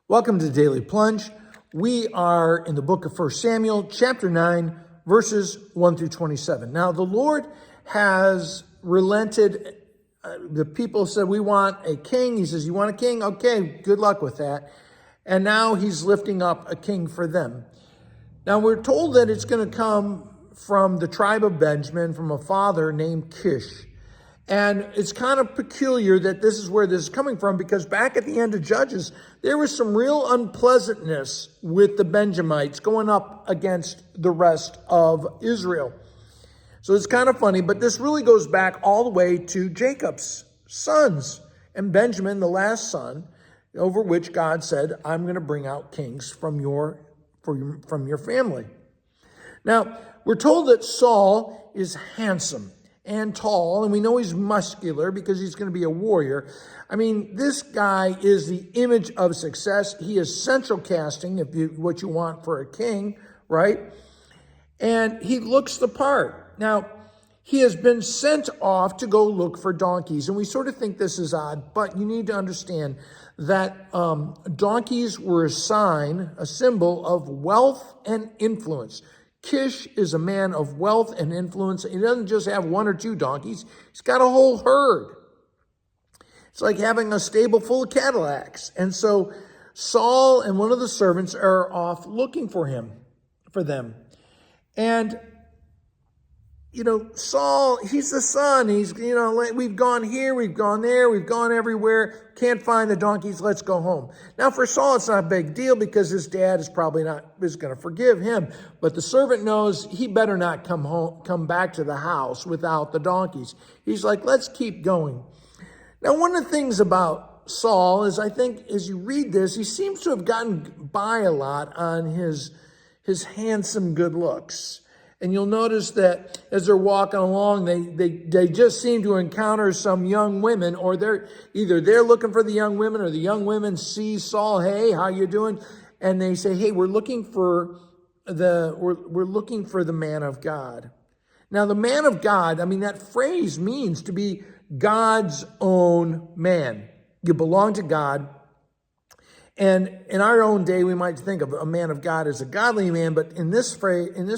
Welcome to Daily Plunge. We are in the book of 1 Samuel, chapter 9, verses 1 through 27. Now, the Lord has relented. The people said, we want a king. He says, you want a king? Okay, good luck with that. And now he's lifting up a king for them. Now, we're told that it's going to come from the tribe of Benjamin, from a father named Kish. And it's kind of peculiar that this is where this is coming from, because back at the end of Judges, there was some real unpleasantness with the Benjamites going up against the rest of Israel. So it's kind of funny, but this really goes back all the way to Jacob's sons and Benjamin, the last son, over which God said, I'm going to bring out kings from your family. Now, we're told that Saul is handsome and tall, and we know he's muscular because he's going to be a warrior. I mean, this guy is the image of success. He is central casting, what you want for a king, right? And he looks the part. Now, he has been sent off to go look for donkeys, and we sort of think this is odd, but you need to understand that donkeys were a sign, a symbol of wealth and influence. Kish is a man of wealth and influence. He doesn't just have one or two donkeys. He's got a whole herd. It's like having a stable full of Cadillacs. And so Saul and one of the servants are off looking for them. And, Saul, he's the son. He's, we've gone here, we've gone there, we've gone everywhere. Can't find the donkeys. Let's go home. Now, for Saul, it's not a big deal because his dad is probably is going to forgive him. But the servant knows he better not come back to the house without the donkeys. He's like, let's keep going. Now, one of the things about Saul is, I think, as you read this, he seems to have gotten by a lot on his handsome good looks. And you'll notice that as they're walking along, they just seem to encounter some young women, or they're looking for the young women, or the young women see Saul. Hey, how you doing? And they say, hey, we're looking for the man of God. Now, the man of God, I mean, that phrase means to be God's own man. You belong to God. And in our own day, we might think of a man of God as a godly man, but in this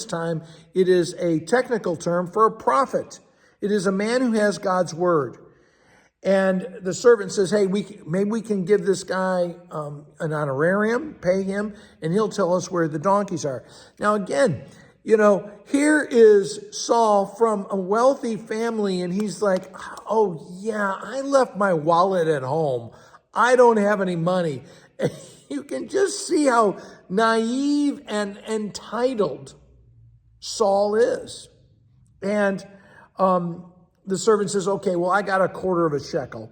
time, it is a technical term for a prophet. It is a man who has God's word. And the servant says, hey, maybe we can give this guy an honorarium, pay him, and he'll tell us where the donkeys are. Now, again, here is Saul from a wealthy family, and he's like, oh, yeah, I left my wallet at home. I don't have any money. You can just see how naive and entitled Saul is. And the servant says, okay, well, I got a quarter of a shekel.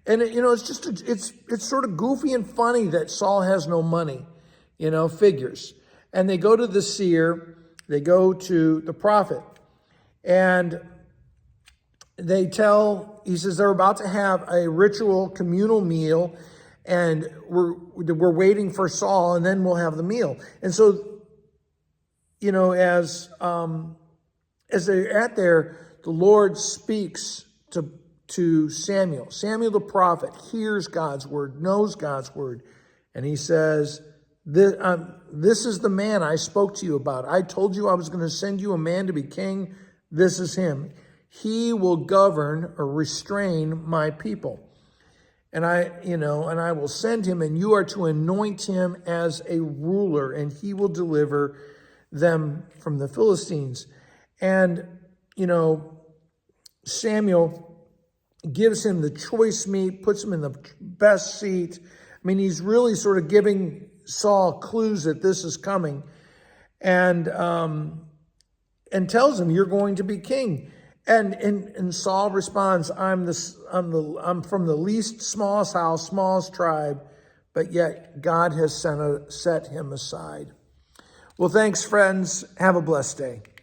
And, it's sort of goofy and funny that Saul has no money, figures. And they go to the seer, they go to the prophet, and he says they're about to have a ritual communal meal, and we're waiting for Saul, and then we'll have the meal. And so, as they're at there, the Lord speaks to Samuel. Samuel the prophet hears God's word, knows God's word, and he says, this is the man I spoke to you about. I told you I was going to send you a man to be king. This is him. He will govern or restrain my people. And I will send him, and you are to anoint him as a ruler, and he will deliver them from the Philistines. And, Samuel gives him the choice meat, puts him in the best seat. I mean, he's really sort of giving Saul clues that this is coming, and tells him, you're going to be king. And Saul responds, I'm from the least smallest house, smallest tribe, but yet God has set him aside. Well, thanks, friends. Have a blessed day.